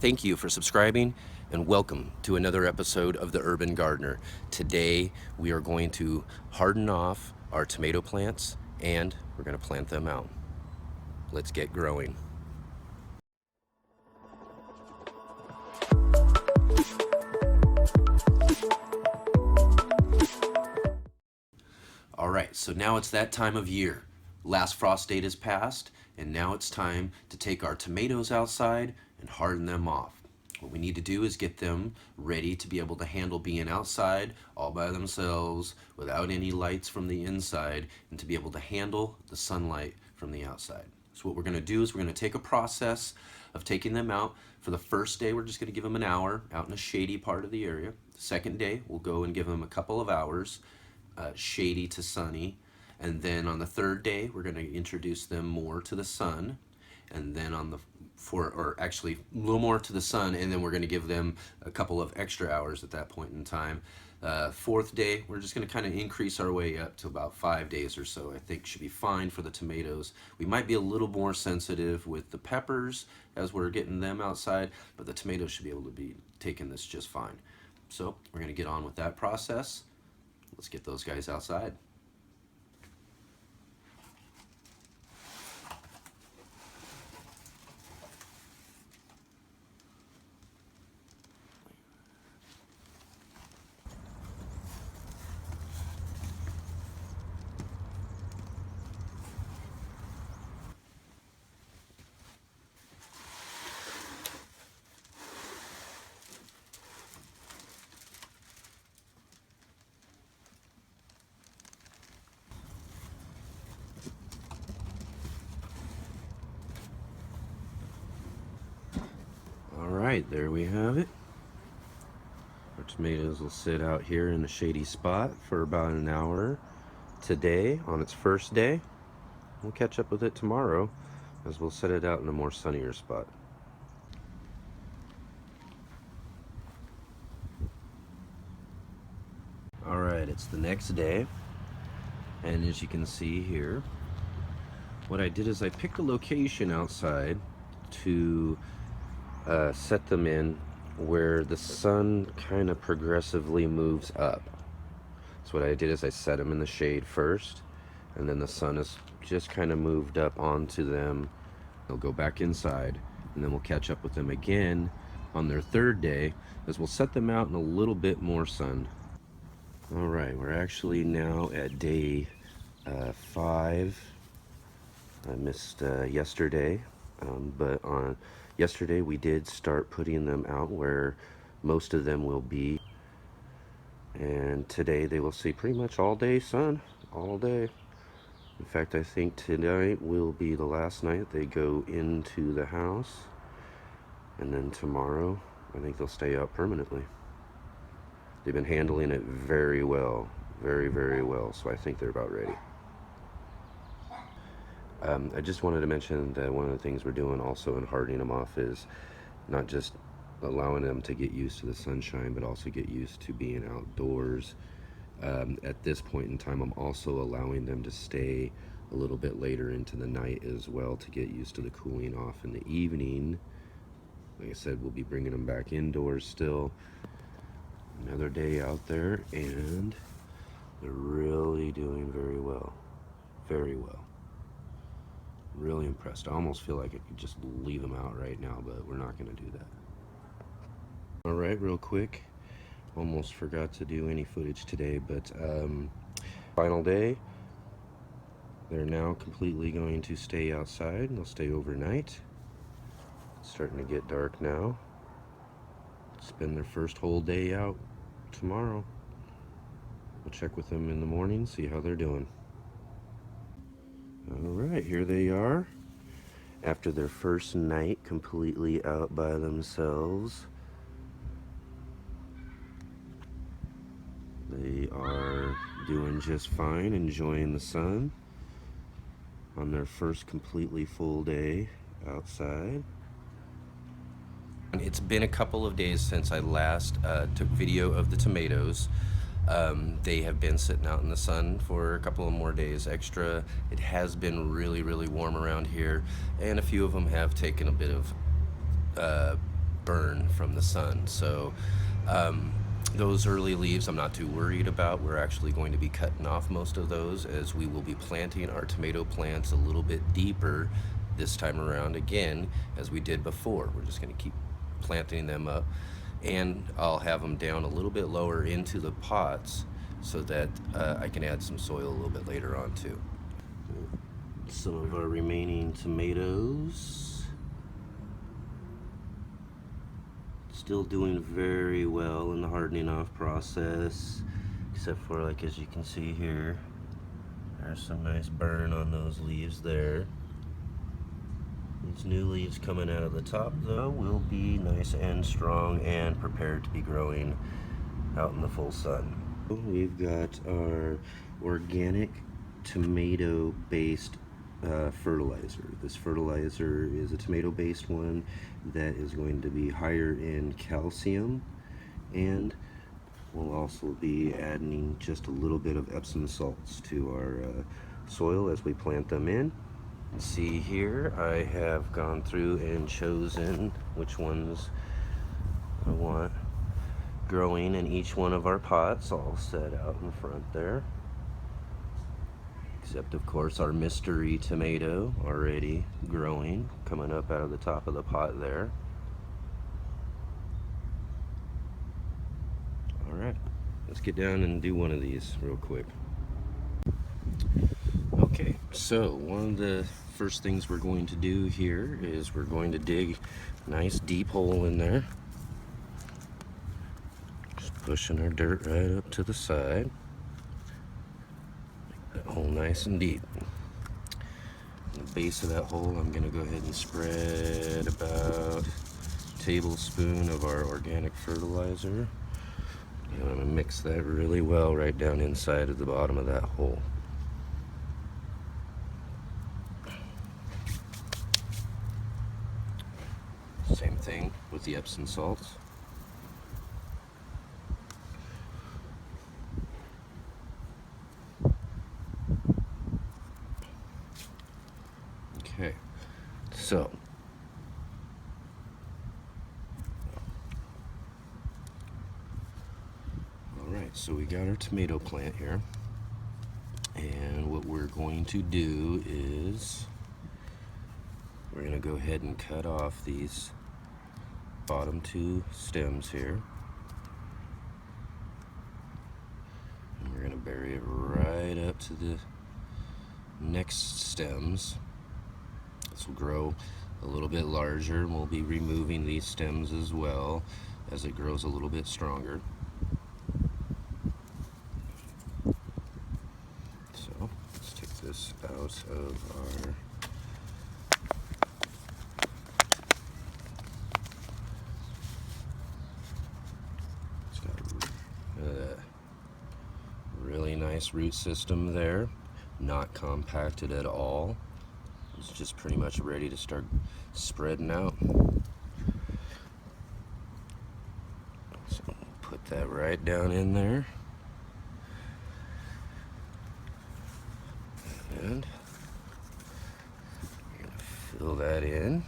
Thank you for subscribing and welcome to another episode of The Urban Gardener. Today we are going to harden off our tomato plants and we're going to plant them out. Let's get growing. All right, so now it's that time of year. Last frost date is passed, and now it's time to take our tomatoes outside and harden them off. What we need to do is get them ready to be able to handle being outside all by themselves without any lights from the inside and to be able to handle the sunlight from the outside. So what we're going to do is we're going to take a process of taking them out. For the first day, we're just going to give them an hour out in a shady part of the area. The second day, we'll go and give them a couple of hours. Shady to sunny, and then on the third day we're going to introduce them more to the sun, and then on the actually a little more to the sun, and then we're going to give them a couple of extra hours at that point in time. Fourth day we're just going to kind of increase our way up to about 5 days or so. I think should be fine for the tomatoes. We might be a little more sensitive with the peppers as we're getting them outside, but the tomatoes should be able to be taking this just fine. So we're going to get on with that process. Let's get those guys outside. All right, there we have it. Our tomatoes will sit out here in a shady spot for about an hour today on its first day. We'll catch up with it tomorrow as we'll set it out in a more sunnier spot. All right, it's the next day, and as you can see here, what I did is I picked a location outside to set them in where the sun kind of progressively moves up. So what I did is I set them in the shade first, and then the sun is just kind of moved up onto them. They'll go back inside, and then we'll catch up with them again on their third day as we'll set them out in a little bit more sun. All right, we're actually now at day 5. I missed yesterday, but on yesterday we did start putting them out where most of them will be, and today they will see pretty much all day sun, all day. In fact, I think tonight will be the last night they go into the house, and then tomorrow I think they'll stay out permanently. They've been handling it very well, very, very well, so I think they're about ready. I just wanted to mention that one of the things we're doing also in hardening them off is not just allowing them to get used to the sunshine, but also get used to being outdoors. At this point in time, I'm also allowing them to stay a little bit later into the night as well to get used to the cooling off in the evening. Like I said, we'll be bringing them back indoors still. Another day out there, and they're really doing very well. Very well. Really impressed. I almost feel like I could just leave them out right now, but we're not going to do that. All right, real quick. Almost forgot to do any footage today, but final day. They're now completely going to stay outside. They'll stay overnight. It's starting to get dark now. Spend their first whole day out tomorrow. We'll check with them in the morning, see how they're doing. All right, here they are after their first night completely out by themselves. They are doing just fine, enjoying the sun on their first completely full day outside. It's been a couple of days since I last took video of the tomatoes. They have been sitting out in the sun for a couple of more days extra. It has been really, really warm around here, and a few of them have taken a bit of burn from the sun. So those early leaves I'm not too worried about. We're actually going to be cutting off most of those, as we will be planting our tomato plants a little bit deeper this time around again as we did before. We're just going to keep planting them up, and I'll have them down a little bit lower into the pots so that I can add some soil a little bit later on too. Some of our remaining tomatoes. Still doing very well in the hardening off process, except for, like, as you can see here, there's some nice burn on those leaves there. These new leaves coming out of the top though will be nice and strong and prepared to be growing out in the full sun. We've got our organic tomato based fertilizer. This fertilizer is a tomato based one that is going to be higher in calcium, and we'll also be adding just a little bit of Epsom salts to our soil as we plant them in. See here, I have gone through and chosen which ones I want growing in each one of our pots, all set out in front there. Except, of course, our mystery tomato already growing, coming up out of the top of the pot there. Alright, let's get down and do one of these real quick. Okay, so one of the first things we're going to do here is we're going to dig a nice deep hole in there. Just pushing our dirt right up to the side. Make that hole nice and deep. In the base of that hole, I'm going to go ahead and spread about a tablespoon of our organic fertilizer. And I'm going to mix that really well right down inside of the bottom of that hole. Same thing with the Epsom salts. Okay, so alright, so we got our tomato plant here, and what we're going to do is we're going to go ahead and cut off these bottom two stems here, and we're going to bury it right up to the next stems. This will grow a little bit larger, and we'll be removing these stems as well as it grows a little bit stronger. So let's take this out of our really nice root system there, not compacted at all. It's just pretty much ready to start spreading out. So put that right down in there, and you're gonna fill that in.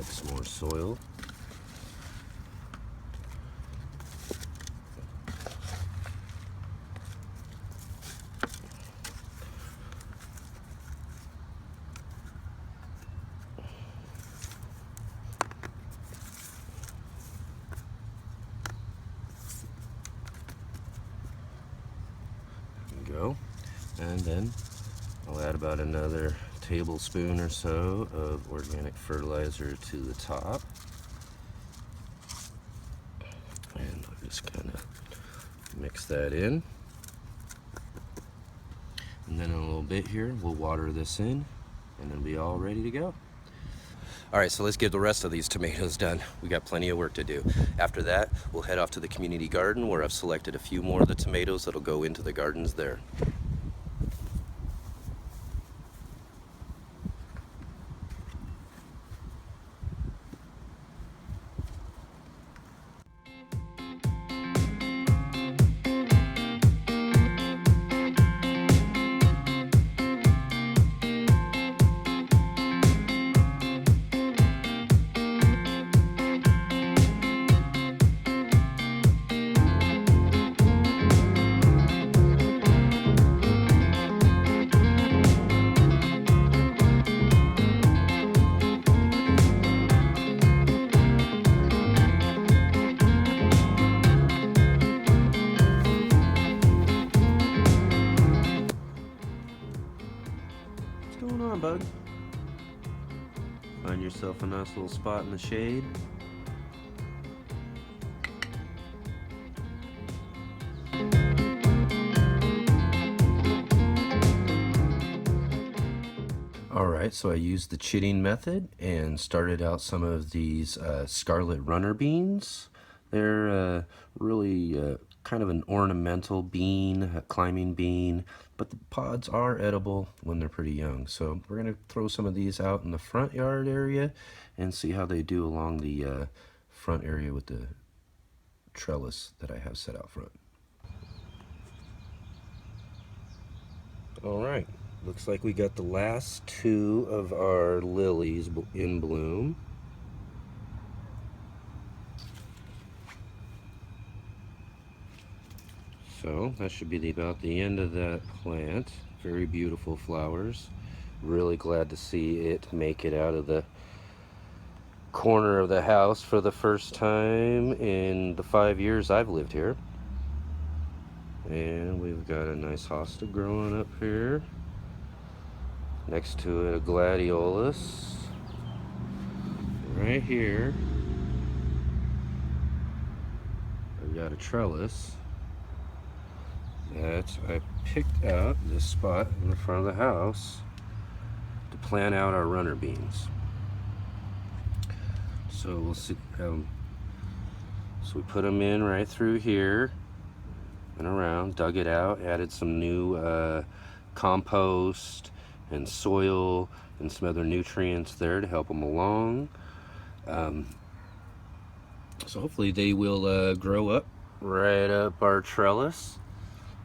Some more soil. There we go. And then I'll add about another tablespoon or so of organic fertilizer to the top, and I'll just kind of mix that in, and then in a little bit here we'll water this in, and it'll be all ready to go. Alright, so let's get the rest of these tomatoes done. We got plenty of work to do. After that, we'll head off to the community garden, where I've selected a few more of the tomatoes that'll go into the gardens there. bug. Find yourself a nice little spot in the shade. Alright, so I used the chitting method and started out some of these scarlet runner beans. They're really kind of an ornamental bean, a climbing bean, but the pods are edible when they're pretty young. So we're going to throw some of these out in the front yard area and see how they do along the front area with the trellis that I have set out front. Alright, looks like we got the last two of our lilies in bloom. So that should be about the end of that plant. Very beautiful flowers. Really glad to see it make it out of the corner of the house for the first time in the 5 years I've lived here. And we've got a nice hosta growing up here. Next to it, a gladiolus. Right here, I've got a trellis that I picked out this spot in the front of the house to plant out our runner beans. So we'll see. So we put them in right through here and around, dug it out, added some new compost and soil and some other nutrients there to help them along. So hopefully they will grow up right up our trellis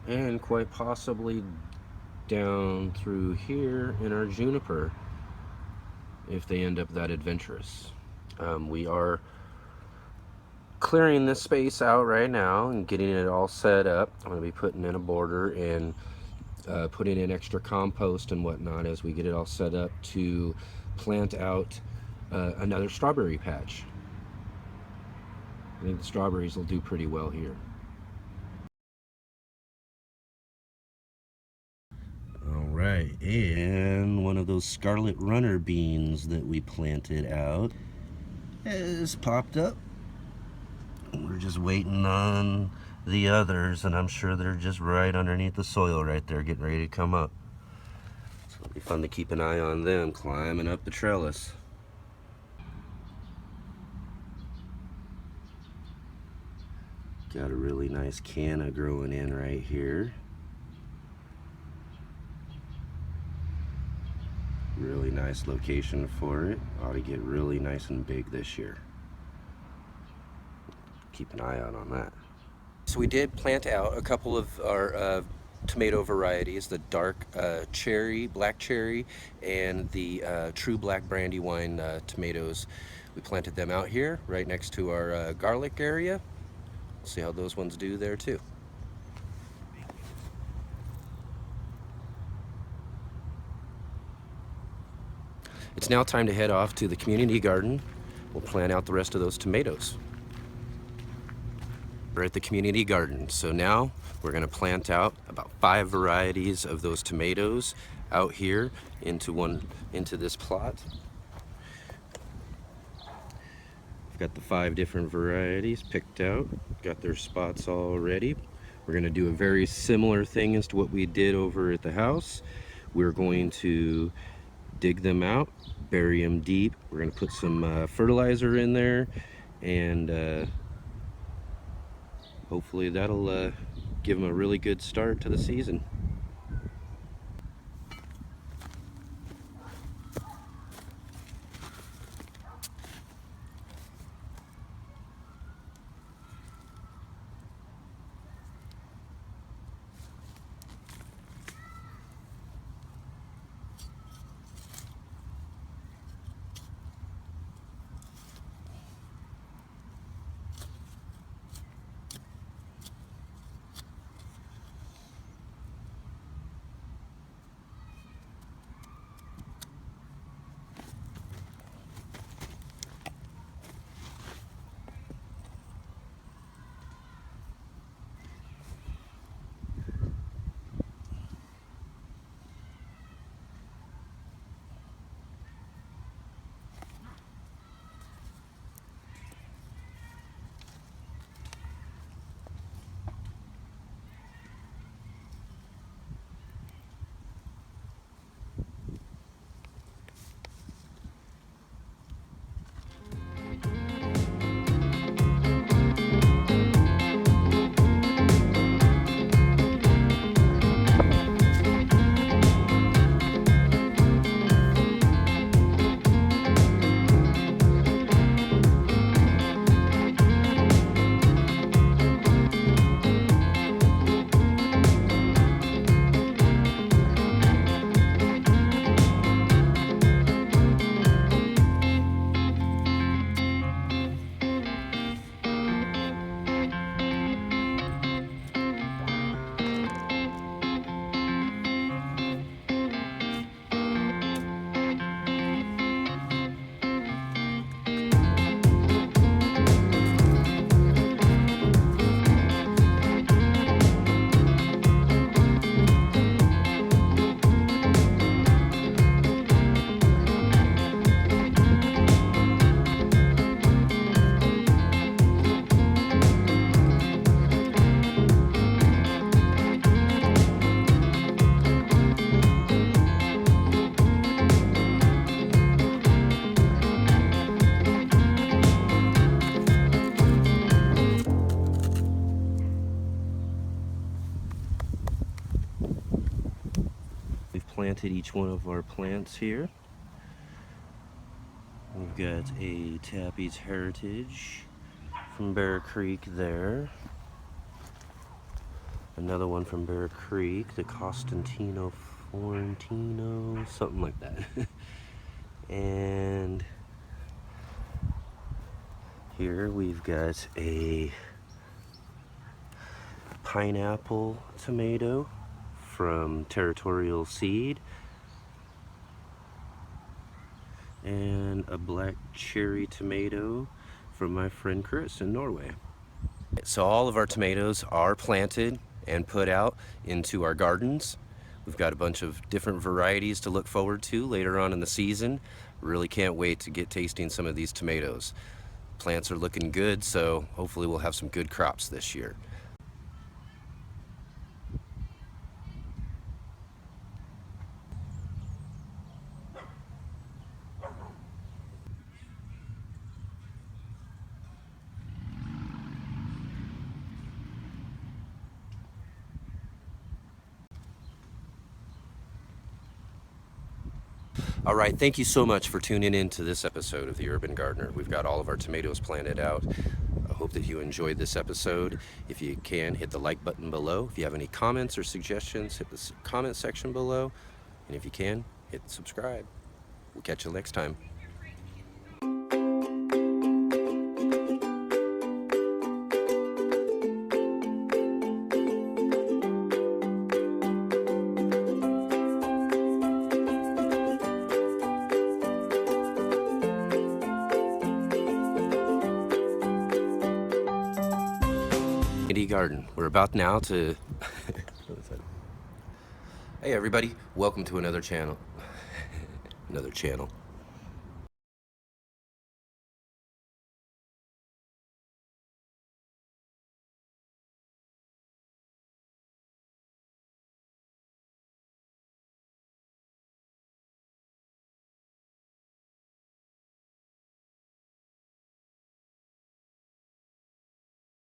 and quite possibly down through here in our juniper if they end up that adventurous. We are clearing this space out right now and getting it all set up. I'm going to be putting in a border and putting in extra compost and whatnot as we get it all set up to plant out another strawberry patch. I think the strawberries will do pretty well here. Alright, and one of those scarlet runner beans that we planted out has popped up. We're just waiting on the others, and I'm sure they're just right underneath the soil right there, getting ready to come up. So it'll be fun to keep an eye on them climbing up the trellis. Got a really nice canna growing in right here. Really nice location for it. Ought to get really nice and big this year. Keep an eye out on that. So we did plant out a couple of our tomato varieties, the dark cherry, black cherry, and the true black brandywine tomatoes. We planted them out here right next to our garlic area. We'll see how those ones do there too. It's now time to head off to the community garden. We'll plant out the rest of those tomatoes. We're at the community garden, so now we're going to plant out about 5 varieties of those tomatoes out here into this plot. I've got the 5 different varieties picked out, got their spots all ready. We're going to do a very similar thing as to what we did over at the house. We're going to dig them out, bury them deep. We're going to put some fertilizer in there, and hopefully that'll give them a really good start to the season. planted each one of our plants here. We've got a Tappy's Heritage from Bear Creek there. Another one from Bear Creek, the Costantino Florentino, something like that. And here we've got a pineapple tomato from Territorial Seed, and a black cherry tomato from my friend Chris in Norway. So all of our tomatoes are planted and put out into our gardens. We've got a bunch of different varieties to look forward to later on in the season. Really can't wait to get tasting some of these tomatoes. Plants are looking good, so hopefully we'll have some good crops this year. All right, thank you so much for tuning in to this episode of The Urban Gardener. We've got all of our tomatoes planted out. I hope that you enjoyed this episode. If you can, hit the like button below. If you have any comments or suggestions, hit the comment section below. And if you can, hit subscribe. We'll catch you next time. Garden. We're about now to Hey everybody, welcome to another channel.